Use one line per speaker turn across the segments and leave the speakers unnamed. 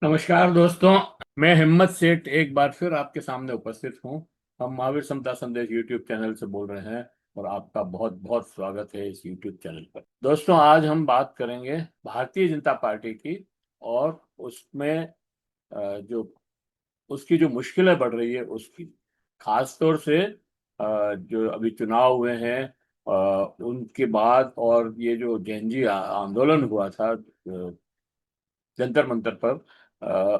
नमस्कार दोस्तों। मैं हिम्मत सेठ एक बार फिर आपके सामने उपस्थित हूँ। हम महावीर समता संदेश यूट्यूब चैनल से बोल रहे हैं और आपका बहुत बहुत स्वागत है इस यूट्यूब चैनल पर। दोस्तों, आज हम बात करेंगे भारतीय जनता पार्टी की और उसमें जो उसकी जो मुश्किलें बढ़ रही है उसकी, खास तौर से जो अभी चुनाव हुए हैं उनके बाद, और ये जो जेएनजी आंदोलन हुआ था जंतर मंतर पर,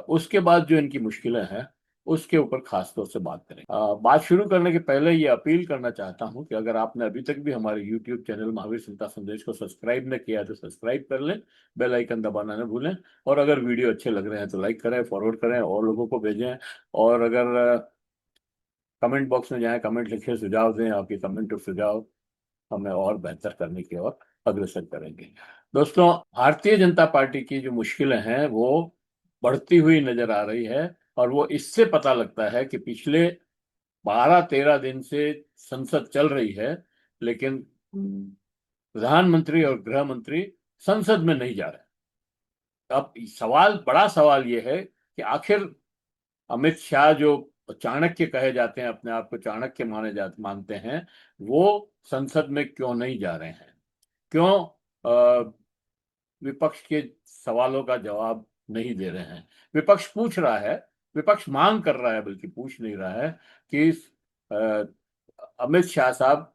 उसके बाद जो इनकी मुश्किलें हैं उसके ऊपर खास तौर से बात करें। बात शुरू करने के पहले ये अपील करना चाहता हूं कि अगर आपने अभी तक भी हमारे यूट्यूब चैनल महावीर चिंता संदेश को सब्सक्राइब न किया तो सब्सक्राइब कर लें, बेल आइकन दबाना न भूलें। और अगर वीडियो अच्छे लग रहे हैं तो लाइक करें, फॉरवर्ड करें और लोगों को भेजें। और अगर कमेंट बॉक्स में जाएं, कमेंट लिखें, सुझाव दें। आपके कमेंट और सुझाव हमें और बेहतर करने की ओर अग्रसर करेंगे। दोस्तों, भारतीय जनता पार्टी की जो मुश्किलें हैं वो बढ़ती हुई नजर आ रही है, और वो इससे पता लगता है कि पिछले 12-13 दिन से संसद चल रही है, लेकिन प्रधानमंत्री और गृह मंत्री संसद में नहीं जा रहे। अब बड़ा सवाल ये है कि आखिर अमित शाह, जो चाणक्य कहे जाते हैं, अपने आप को चाणक्य मानते हैं, वो संसद में क्यों नहीं जा रहे हैं? क्यों विपक्ष के सवालों का जवाब नहीं दे रहे हैं? विपक्ष पूछ रहा है, विपक्ष मांग कर रहा है, बल्कि पूछ नहीं रहा है कि अ, अमित शाह साहब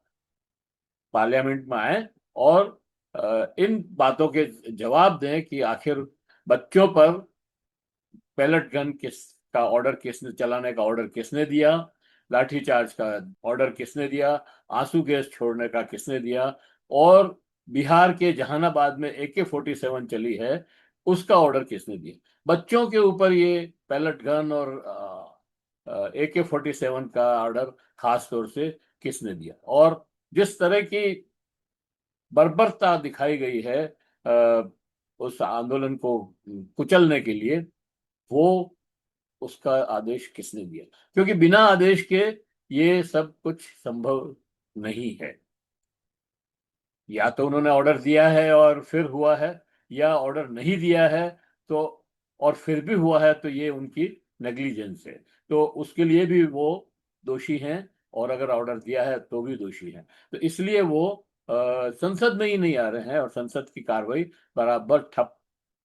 पार्लियामेंट में आए और इन बातों के जवाब दें कि आखिर बच्चों पर पैलेट गन किस का ऑर्डर किसने चलाने का ऑर्डर किसने दिया, लाठीचार्ज का ऑर्डर किसने दिया, आंसू गैस छोड़ने का किसने दिया, और बिहार के जहानाबाद में AK-47 चली है, उसका ऑर्डर किसने दिया? बच्चों के ऊपर ये पैलेट गन और AK-47 का ऑर्डर खास तौर से किसने दिया? और जिस तरह की बर्बरता दिखाई गई है उस आंदोलन को कुचलने के लिए, वो उसका आदेश किसने दिया? क्योंकि बिना आदेश के ये सब कुछ संभव नहीं है। या तो उन्होंने ऑर्डर दिया है और फिर हुआ है, या ऑर्डर नहीं दिया है तो और फिर भी हुआ है, तो ये उनकी नेग्लिजेंस है। तो उसके लिए भी वो दोषी हैं, और अगर ऑर्डर दिया है तो भी दोषी हैं। तो इसलिए वो संसद में ही नहीं आ रहे हैं, और संसद की कार्रवाई बराबर ठप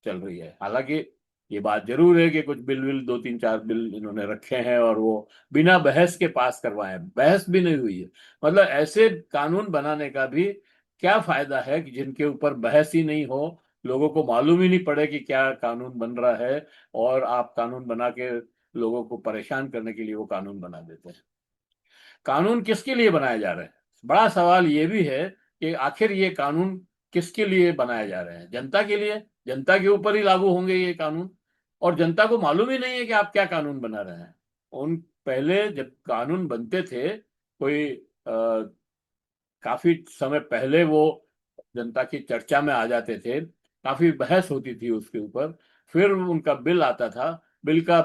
चल रही है। हालांकि ये बात जरूर है कि कुछ बिल 2-3-4 बिल इन्होंने रखे हैं और वो बिना बहस के पास करवाए हैं। बहस भी नहीं हुई है। मतलब ऐसे कानून बनाने का भी क्या फायदा है कि जिनके ऊपर बहस ही नहीं हो, लोगों को मालूम ही नहीं पड़े कि क्या कानून बन रहा है, और आप कानून बना के लोगों को परेशान करने के लिए वो कानून बना देते हैं। कानून किसके लिए बनाए जा रहे हैं? बड़ा सवाल ये भी है कि आखिर ये कानून किसके लिए बनाए जा रहे हैं? जनता के लिए? जनता के ऊपर ही लागू होंगे ये कानून, और जनता को मालूम ही नहीं है कि आप क्या कानून बना रहे हैं। उन पहले जब कानून बनते थे, कोई काफी समय पहले वो जनता की चर्चा में आ जाते थे, काफी बहस होती थी उसके ऊपर, फिर उनका बिल आता था, बिल का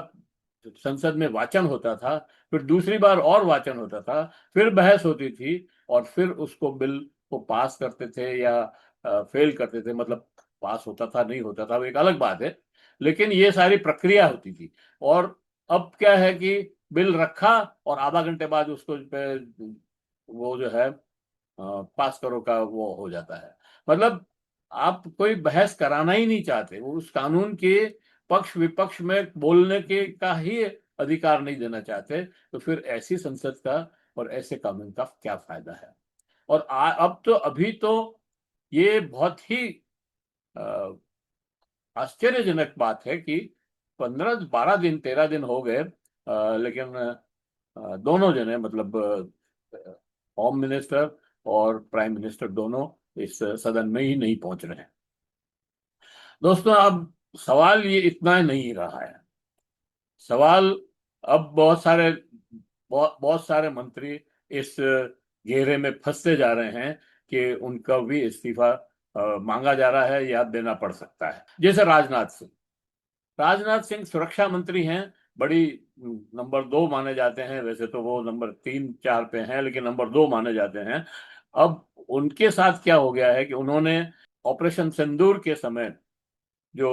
संसद में वाचन होता था, फिर दूसरी बार और वाचन होता था, फिर बहस होती थी, और फिर उसको बिल को पास करते थे या फेल करते थे। मतलब पास होता था, नहीं होता था, वो एक अलग बात है, लेकिन ये सारी प्रक्रिया होती थी। और अब क्या है कि बिल रखा और आधा घंटे बाद उसको वो जो है पास करो का वो हो जाता है। मतलब आप कोई बहस कराना ही नहीं चाहते, वो उस कानून के पक्ष विपक्ष में बोलने के का ही अधिकार नहीं देना चाहते। तो फिर ऐसी संसद का और ऐसे कानून का क्या फायदा है? और अब तो अभी तो ये बहुत ही अ, आश्चर्यजनक बात है कि 15-12 दिन 13 दिन हो गए, लेकिन दोनों जने, मतलब होम मिनिस्टर और प्राइम मिनिस्टर, दोनों इस सदन में ही नहीं पहुंच रहे हैं। दोस्तों, अब सवाल ये इतना नहीं रहा है। सवाल अब बहुत सारे मंत्री इस घेरे में फंसते जा रहे हैं कि उनका भी इस्तीफा मांगा जा रहा है या देना पड़ सकता है। जैसे राजनाथ सिंह सुरक्षा मंत्री हैं, बड़ी नंबर 2 माने जाते हैं। वैसे तो वो नंबर 3-4 पे हैं, लेकिन नंबर 2 माने जाते हैं। अब उनके साथ क्या हो गया है कि उन्होंने ऑपरेशन सिंदूर के समय जो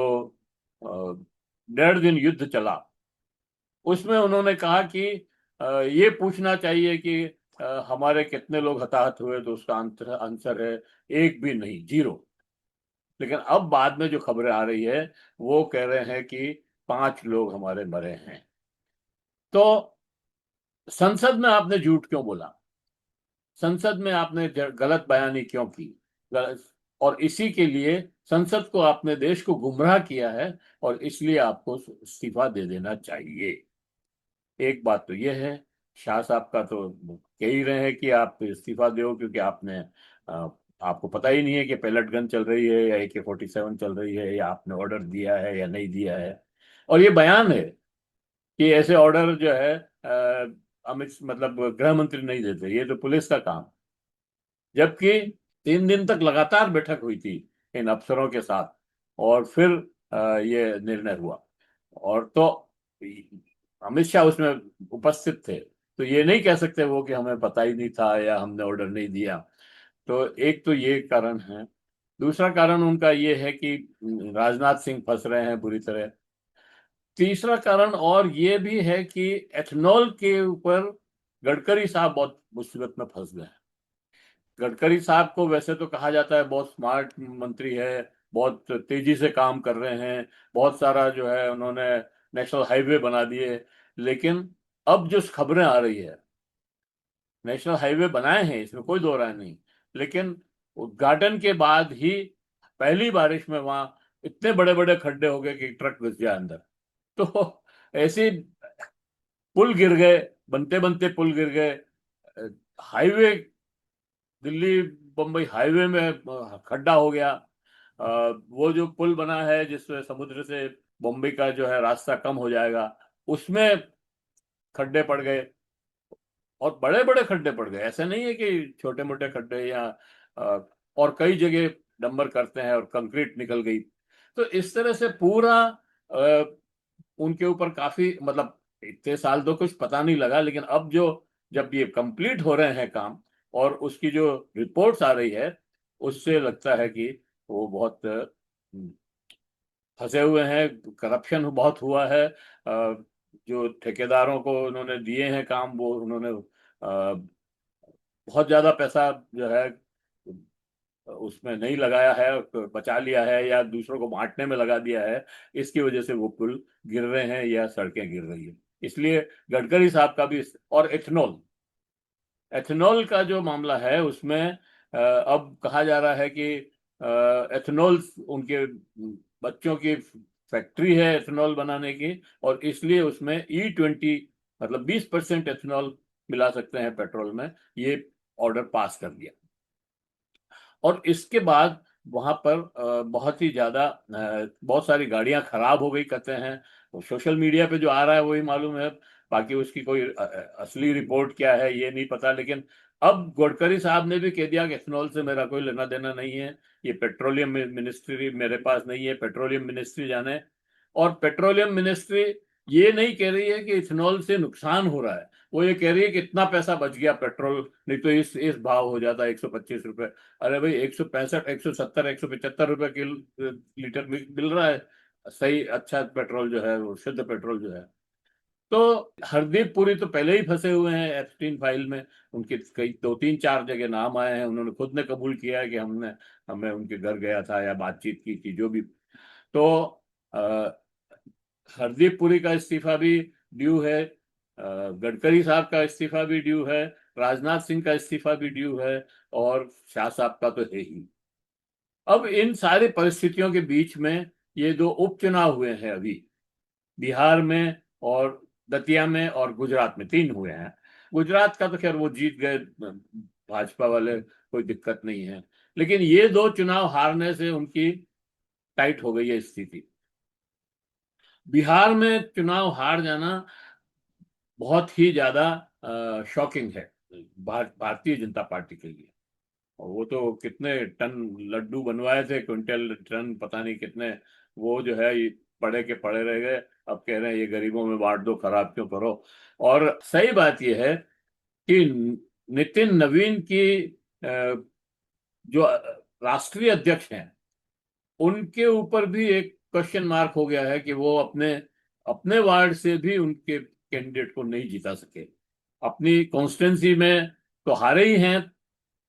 1.5 दिन युद्ध चला, उसमें उन्होंने कहा कि ये पूछना चाहिए कि हमारे कितने लोग हताहत हुए, तो उसका आंसर आंसर है एक भी नहीं, 0। लेकिन अब बाद में जो खबरें आ रही है वो कह रहे हैं कि 5 लोग हमारे मरे हैं। तो संसद में आपने झूठ क्यों बोला? संसद में आपने गलत बयानी क्यों की? गलत, और इसी के लिए संसद को, आपने देश को गुमराह किया है, और इसलिए आपको इस्तीफा दे देना चाहिए। एक बात तो यह है, शाह साहब का तो कह ही रहे हैं कि आप इस्तीफा दो, क्योंकि आपने अ, आपको पता ही नहीं है कि पैलेट गन चल रही है या AK-47 चल रही है, या आपने ऑर्डर दिया है या नहीं दिया है। और ये बयान है कि ऐसे ऑर्डर जो है अमित मतलब गृह मंत्री नहीं देते, ये तो पुलिस का काम। जबकि 3 दिन तक लगातार बैठक हुई थी इन अफसरों के साथ, और फिर ये निर्णय हुआ। और तो अमित शाह उसमें उपस्थित थे, तो ये नहीं कह सकते वो कि हमें पता ही नहीं था या हमने ऑर्डर नहीं दिया। तो एक तो ये कारण है। दूसरा कारण उनका ये है कि राजनाथ सिंह फंस रहे हैं बुरी तरह। तीसरा कारण और ये भी है कि एथनॉल के ऊपर गडकरी साहब बहुत मुसीबत में फंस गए। गडकरी साहब को वैसे तो कहा जाता है बहुत स्मार्ट मंत्री है, बहुत तेजी से काम कर रहे हैं, बहुत सारा जो है उन्होंने नेशनल हाईवे बना दिए। लेकिन अब जो खबरें आ रही है, नेशनल हाईवे बनाए हैं, इसमें कोई दो राय नहीं, लेकिन उद्घाटन के बाद ही पहली बारिश में वहां इतने बड़े बड़े खड्डे हो गए कि ट्रक घुस गया अंदर। तो ऐसे पुल गिर गए, बनते बनते पुल गिर गए। हाईवे, दिल्ली बम्बई हाईवे में खड्डा हो गया। वो जो पुल बना है जिससे समुद्र से बम्बई का जो है रास्ता कम हो जाएगा, उसमें खड्डे पड़ गए, और बड़े बड़े खड्डे पड़ गए। ऐसे नहीं है कि छोटे मोटे खड्डे, या और कई जगह डंबर करते हैं और कंक्रीट निकल गई। तो इस तरह से पूरा अ, उनके ऊपर काफी, मतलब इतने साल तो कुछ पता नहीं लगा, लेकिन अब जो, जब ये कंप्लीट हो रहे हैं काम, और उसकी जो रिपोर्ट्स आ रही है, उससे लगता है कि वो बहुत फंसे हुए हैं। करप्शन बहुत हुआ है। जो ठेकेदारों को उन्होंने दिए हैं काम, वो उन्होंने बहुत ज्यादा पैसा जो है उसमें नहीं लगाया है, बचा लिया है, या दूसरों को बांटने में लगा दिया है। इसकी वजह से वो पुल गिर रहे हैं या सड़कें गिर रही है। इसलिए गडकरी साहब का भी। और एथेनॉल, एथेनॉल का जो मामला है उसमें अब कहा जा रहा है कि एथेनॉल, उनके बच्चों की फैक्ट्री है एथेनॉल बनाने की, और इसलिए उसमें E20, मतलब 20% एथेनॉल मिला सकते हैं पेट्रोल में, ये ऑर्डर पास कर दिया। और इसके बाद वहां पर बहुत ही ज्यादा बहुत सारी गाड़ियां खराब हो गई कहते हैं। तो सोशल मीडिया पे जो आ रहा है वही मालूम है, बाकी उसकी कोई असली रिपोर्ट क्या है ये नहीं पता। लेकिन अब गडकरी साहब ने भी कह दिया कि इथेनॉल से मेरा कोई लेना देना नहीं है, ये पेट्रोलियम मिनिस्ट्री मेरे पास नहीं है, पेट्रोलियम मिनिस्ट्री जाने। और पेट्रोलियम मिनिस्ट्री ये नहीं कह रही है कि इथेनॉल से नुकसान हो रहा है, वो ये कह रही है कि इतना पैसा बच गया पेट्रोल, नहीं तो इस भाव हो जाता 125 रुपए। अरे भाई, 165, 170, 175 रुपए किलो लीटर मिल रहा है सही अच्छा पेट्रोल जो है, वो शुद्ध पेट्रोल जो है। तो हरदीप पुरी तो पहले ही फंसे हुए हैं एप्स्टीन फाइल में। उनके कई 2 3 4 जगह नाम आए हैं, उन्होंने खुद ने कबूल किया है कि हमें उनके घर गया था या बातचीत की थी, जो भी। तो हरदीप पुरी का इस्तीफा भी ड्यू है, गडकरी साहब का इस्तीफा भी ड्यू है, राजनाथ सिंह का इस्तीफा भी ड्यू है, और शाह साहब का तो है ही। अब इन सारी परिस्थितियों के बीच में ये 2 उपचुनाव हुए हैं अभी, बिहार में और दतिया में, और गुजरात में 3 हुए हैं। गुजरात का तो खैर वो जीत गए भाजपा वाले, कोई दिक्कत नहीं है। लेकिन ये 2 चुनाव हारने से उनकी टाइट हो गई है स्थिति। बिहार में चुनाव हार जाना बहुत ही ज्यादा शॉकिंग है भारतीय जनता पार्टी के लिए। और वो तो कितने टन लड्डू बनवाए थे, क्विंटल टन पता नहीं कितने, वो जो है ये पड़े के पड़े रह गए। अब कह रहे हैं ये गरीबों में बांट दो, खराब क्यों करो। और सही बात यह है कि नितिन नवीन की जो राष्ट्रीय अध्यक्ष हैं, उनके ऊपर भी एक क्वेश्चन मार्क हो गया है कि वो अपने अपने वार्ड से भी उनके कैंडिडेट को नहीं जिता सके। अपनी कॉन्स्टिट्यूंसी में तो हारे ही हैं,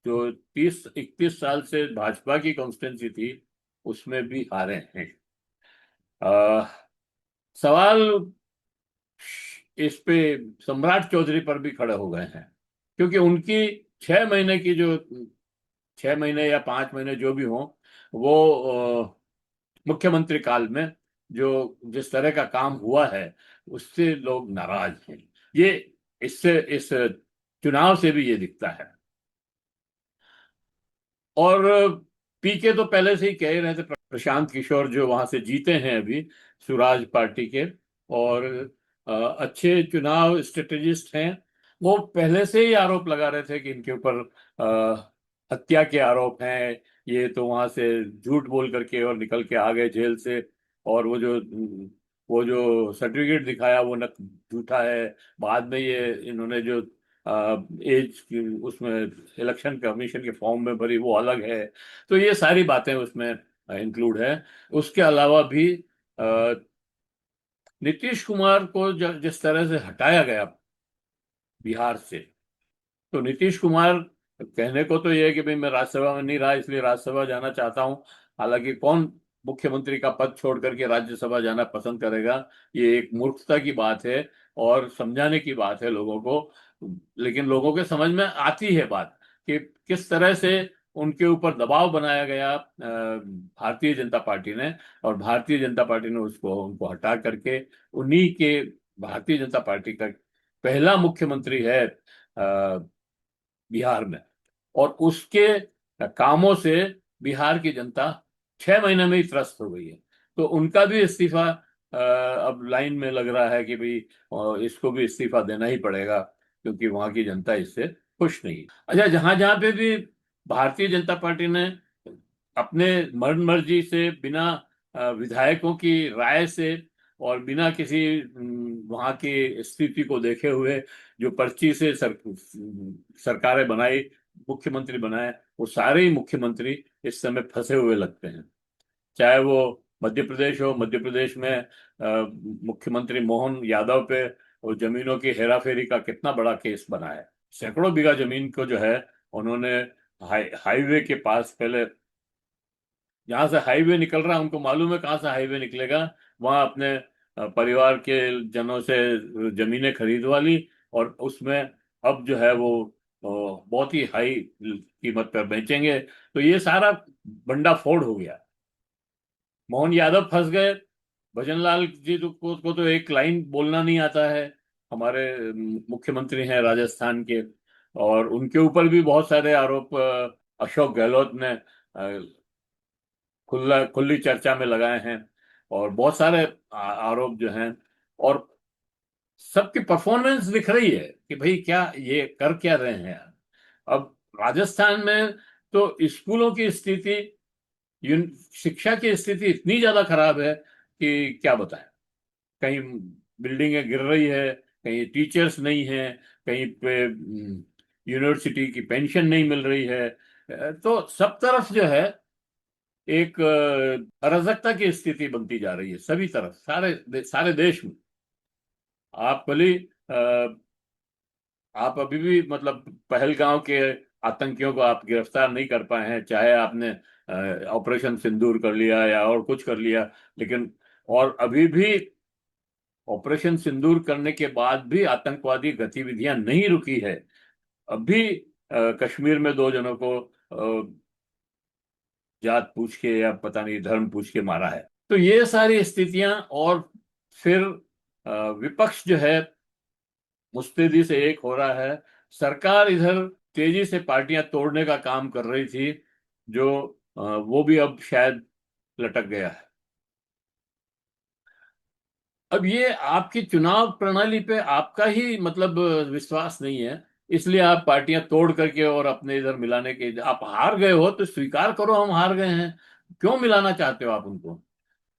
जो 30-31 साल से भाजपा की कॉन्स्टिट्यूंसी थी उसमें भी हारे हैं। सवाल इस पे सम्राट चौधरी पर भी खड़े हो गए हैं, क्योंकि उनकी 6 महीने की जो 6 महीने या 5 महीने जो भी हो, वो मुख्यमंत्री काल में जो जिस तरह का काम हुआ है उससे लोग नाराज हैं। ये इससे इस चुनाव से भी ये दिखता है। और पीके तो पहले से ही कह ही रहे थे, प्रशांत किशोर जो वहां से जीते हैं अभी, स्वराज पार्टी के, और अच्छे चुनाव स्ट्रेटेजिस्ट हैं। वो पहले से ही आरोप लगा रहे थे कि इनके ऊपर हत्या के आरोप हैं, ये तो वहां से झूठ बोल करके और निकल के आ गए जेल से। और वो जो सर्टिफिकेट दिखाया वो न झूठा है। बाद में ये इन्होंने जो एज उसमें इलेक्शन कमीशन के फॉर्म में भरी वो अलग है। तो ये सारी बातें उसमें इंक्लूड है। उसके अलावा भी अ, नीतीश कुमार को जिस तरह से हटाया गया बिहार से, तो नीतीश कुमार कहने को तो ये है कि भाई मैं राज्यसभा में नहीं रहा इसलिए राज्यसभा जाना चाहता हूं। हालांकि कौन मुख्यमंत्री का पद छोड़ करके राज्यसभा जाना पसंद करेगा? ये एक मूर्खता की बात है और समझाने की बात है लोगों को। लेकिन लोगों के समझ में आती है बात कि किस तरह से उनके ऊपर दबाव बनाया गया भारतीय जनता पार्टी ने। और भारतीय जनता पार्टी ने उसको उनको हटा करके उन्हीं के, भारतीय जनता पार्टी का पहला मुख्यमंत्री है बिहार में, और उसके कामों से बिहार की जनता 6 महीने में ही त्रस्त हो गई है। तो उनका भी इस्तीफा अब लाइन में लग रहा है कि भाई इसको भी इस्तीफा देना ही पड़ेगा, क्योंकि वहां की जनता इससे खुश नहीं है। अच्छा, जहां जहां पे भी भारतीय जनता पार्टी ने अपने मन मर्जी से, बिना विधायकों की राय से और बिना किसी वहां की स्थिति को देखे हुए जो पर्ची से सरकारें बनाई, मुख्यमंत्री बनाए, वो सारे ही मुख्यमंत्री इस समय फंसे हुए लगते हैं। चाहे वो मध्य प्रदेश हो, मध्य प्रदेश में मुख्यमंत्री मोहन यादव पे वो जमीनों की हेराफेरी का कितना बड़ा केस बना है। सैकड़ों बीघा जमीन को जो है उन्होंने हाईवे के पास, पहले जहां से हाईवे निकल रहा है उनको मालूम है कहाँ से हाईवे निकलेगा, वहां अपने परिवार के जनों से जमीनें खरीदवा ली, और उसमें अब जो है वो बहुत ही हाई कीमत पर बेचेंगे। तो ये सारा भंडाफोड़ हो गया। मोहन यादव फंस गए। भजन लाल जी को तो एक लाइन बोलना नहीं आता है, हमारे मुख्यमंत्री हैं राजस्थान के, और उनके ऊपर भी बहुत सारे आरोप अशोक गहलोत ने खुली चर्चा में लगाए हैं। और बहुत सारे आरोप जो हैं, और सबकी परफॉर्मेंस दिख रही है कि भाई क्या ये कर क्या रहे हैं यार। अब राजस्थान में तो स्कूलों की स्थिति, शिक्षा की स्थिति इतनी ज्यादा खराब है कि क्या बताएं। कहीं बिल्डिंगें गिर रही है, कहीं टीचर्स नहीं है, कहीं पे यूनिवर्सिटी की पेंशन नहीं मिल रही है। तो सब तरफ जो है एक अराजकता की स्थिति बनती जा रही है, सभी तरफ, सारे देश में। आप भले आप अभी भी मतलब पहलगांव के आतंकियों को आप गिरफ्तार नहीं कर पाए हैं, चाहे आपने ऑपरेशन सिंदूर कर लिया या और कुछ कर लिया, लेकिन और अभी भी ऑपरेशन सिंदूर करने के बाद भी आतंकवादी गतिविधियां नहीं रुकी है। अभी कश्मीर में 2 जनों को जात पूछ के या पता नहीं धर्म पूछ के मारा है। तो ये सारी स्थितियां, और फिर विपक्ष जो है मुस्तैदी से एक हो रहा है। सरकार इधर तेजी से पार्टियां तोड़ने का काम कर रही थी, जो वो भी अब शायद लटक गया है। अब ये आपकी चुनाव प्रणाली पे आपका ही मतलब विश्वास नहीं है, इसलिए आप पार्टियां तोड़ करके और अपने इधर मिलाने के, आप हार गए हो तो स्वीकार करो हम हार गए हैं, क्यों मिलाना चाहते हो आप उनको?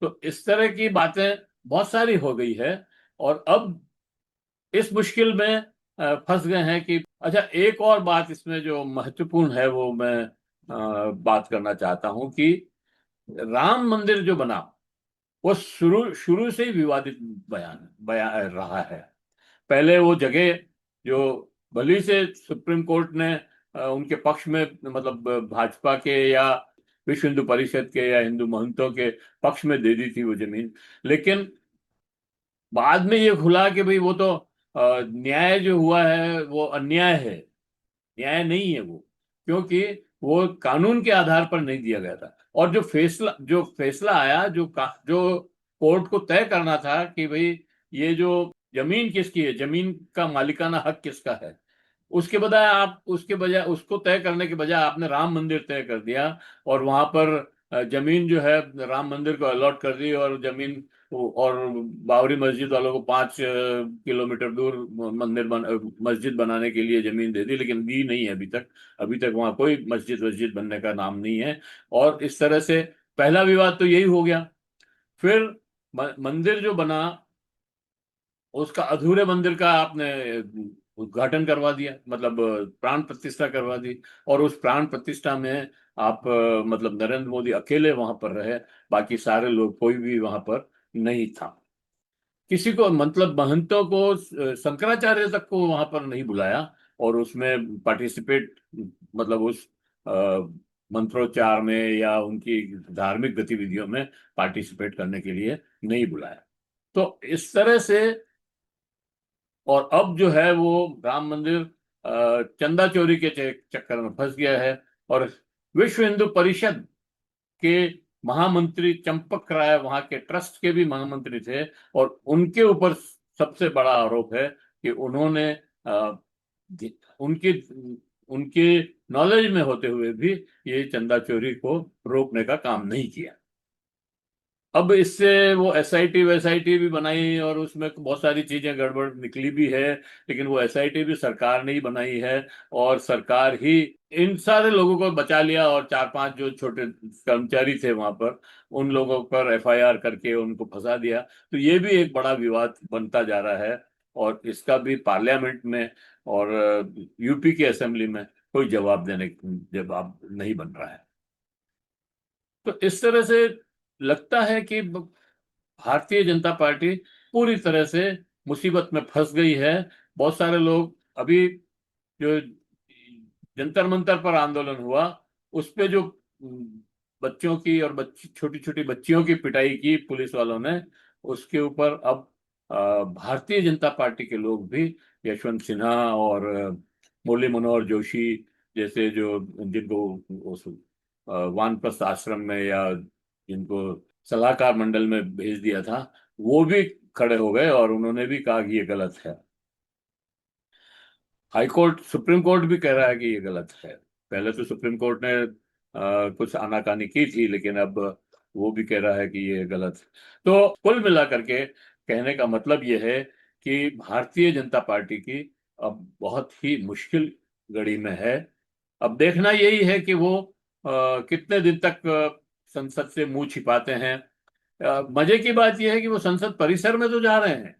तो इस तरह की बातें बहुत सारी हो गई है। और अब इस मुश्किल में फंस गए हैं कि, अच्छा एक और बात इसमें जो महत्वपूर्ण है वो मैं बात करना चाहता हूं कि राम मंदिर जो बना वो शुरू शुरू से ही विवादित बयान बयान रहा है। पहले वो जगह जो भली से सुप्रीम कोर्ट ने उनके पक्ष में, मतलब भाजपा के या विश्व हिंदू परिषद के या हिंदू महंतों के पक्ष में दे दी थी वो जमीन, लेकिन बाद में ये खुला कि भाई वो तो न्याय जो हुआ है वो अन्याय है, न्याय नहीं है वो, क्योंकि वो कानून के आधार पर नहीं दिया गया था। और जो फैसला आया, जो कोर्ट को तय करना था कि भाई ये जो जमीन किसकी है, जमीन का मालिकाना हक किसका है, उसके बजाय उसको तय करने के बजाय आपने राम मंदिर तय कर दिया। और वहां पर जमीन जो है राम मंदिर को अलॉट कर दी, और जमीन और बाबरी मस्जिद वालों को 5 किलोमीटर दूर मस्जिद बनाने के लिए जमीन दे दी, लेकिन दी नहीं है अभी तक। अभी तक वहां कोई मस्जिद वस्जिद बनने का नाम नहीं है। और इस तरह से पहला विवाद तो यही हो गया। फिर मंदिर जो बना, उसका अधूरे मंदिर का आपने उद्घाटन करवा दिया, मतलब प्राण प्रतिष्ठा करवा दी। और उस प्राण प्रतिष्ठा में आप मतलब नरेंद्र मोदी अकेले वहां पर रहे, बाकी सारे लोग, कोई भी वहां पर नहीं था। किसी को, मतलब महंतों को, शंकराचार्य तक को वहां पर नहीं बुलाया, और उसमें पार्टिसिपेट, मतलब उस अ, मंत्रोच्चार में या उनकी धार्मिक गतिविधियों में पार्टिसिपेट करने के लिए नहीं बुलाया। तो इस तरह से, और अब जो है वो राम मंदिर चंदा चोरी के चक्कर में फंस गया है। और विश्व हिंदू परिषद के महामंत्री चंपक राय वहां के ट्रस्ट के भी महामंत्री थे, और उनके ऊपर सबसे बड़ा आरोप है कि उन्होंने उनके उनके नॉलेज में होते हुए भी ये चंदा चोरी को रोकने का काम नहीं किया। अब इससे वो एसआईटी वैसाईटी भी बनाई, और उसमें बहुत सारी चीजें गड़बड़ निकली भी है, लेकिन वो एसआईटी भी सरकार ने ही बनाई है, और सरकार ही इन सारे लोगों को बचा लिया। और 4-5 जो छोटे कर्मचारी थे वहां पर, उन लोगों पर एफआईआर करके उनको फंसा दिया। तो ये भी एक बड़ा विवाद बनता जा रहा है, और इसका भी पार्लियामेंट में और यूपी की असेंबली में कोई जवाब नहीं बन रहा है। तो इस तरह से लगता है कि भारतीय जनता पार्टी पूरी तरह से मुसीबत में फंस गई है। बहुत सारे लोग अभी, जो जंतर मंतर पर आंदोलन हुआ, उस पे जो बच्चों की और छोटी छोटी बच्चियों की पिटाई की पुलिस वालों ने, उसके ऊपर अब भारतीय जनता पार्टी के लोग भी, यशवंत सिन्हा और मुरली मनोहर जोशी जैसे, जो जिनको उस वानप्रस्थ आश्रम में या जिनको सलाहकार मंडल में भेज दिया था, वो भी खड़े हो गए और उन्होंने भी कहा कि ये गलत है। हाई कोर्ट, सुप्रीम कोर्ट भी कह रहा है कि ये गलत है। पहले तो सुप्रीम कोर्ट ने कुछ आनाकानी की थी, लेकिन अब वो भी कह रहा है कि ये गलत है। तो कुल मिलाकर के कहने का मतलब ये है कि भारतीय जनता पार्टी की अब बहुत ही मुश्किल घड़ी में है। अब देखना यही है कि वो कितने दिन तक संसद से मुंह छिपाते हैं। मजे की बात यह है कि वो संसद परिसर में तो जा रहे हैं,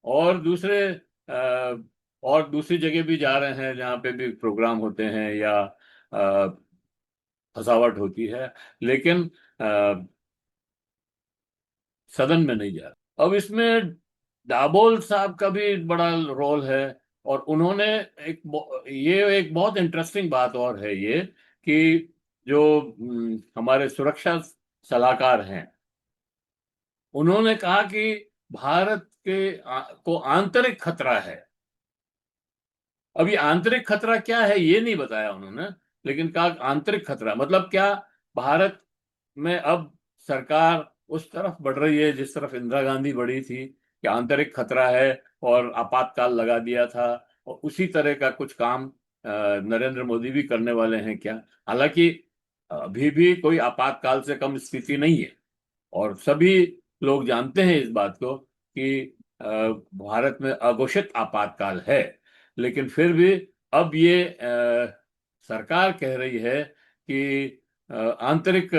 और दूसरी जगह भी जा रहे हैं जहाँ पे भी प्रोग्राम होते हैं या फसावट होती है, लेकिन अ, सदन में नहीं जा रहा। अब इसमें दाभोल साहब का भी बड़ा रोल है। और उन्होंने ये एक बहुत इंटरेस्टिंग बात और है ये, कि जो हमारे सुरक्षा सलाहकार हैं, उन्होंने कहा कि भारत को आंतरिक खतरा है। अभी आंतरिक खतरा क्या है ये नहीं बताया उन्होंने, लेकिन कहा आंतरिक खतरा मतलब क्या, भारत में अब सरकार उस तरफ बढ़ रही है जिस तरफ इंदिरा गांधी बढ़ी थी, कि आंतरिक खतरा है और आपातकाल लगा दिया था। और उसी तरह का कुछ काम नरेंद्र मोदी भी करने वाले हैं क्या? हालांकि अभी भी कोई आपातकाल से कम स्थिति नहीं है, और सभी लोग जानते हैं इस बात को कि भारत में अघोषित आपातकाल है। लेकिन फिर भी अब ये सरकार कह रही है कि आंतरिक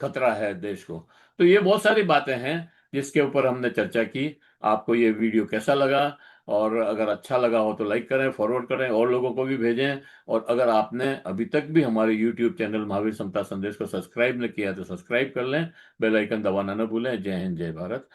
खतरा है देश को। तो ये बहुत सारी बातें हैं जिसके ऊपर हमने चर्चा की। आपको ये वीडियो कैसा लगा? और अगर अच्छा लगा हो तो लाइक करें, फॉरवर्ड करें, और लोगों को भी भेजें। और अगर आपने अभी तक भी हमारे यूट्यूब चैनल महावीर समता संदेश को सब्सक्राइब न किया तो सब्सक्राइब कर लें, बेल आइकन दबाना न भूलें। जय हिंद, जय भारत।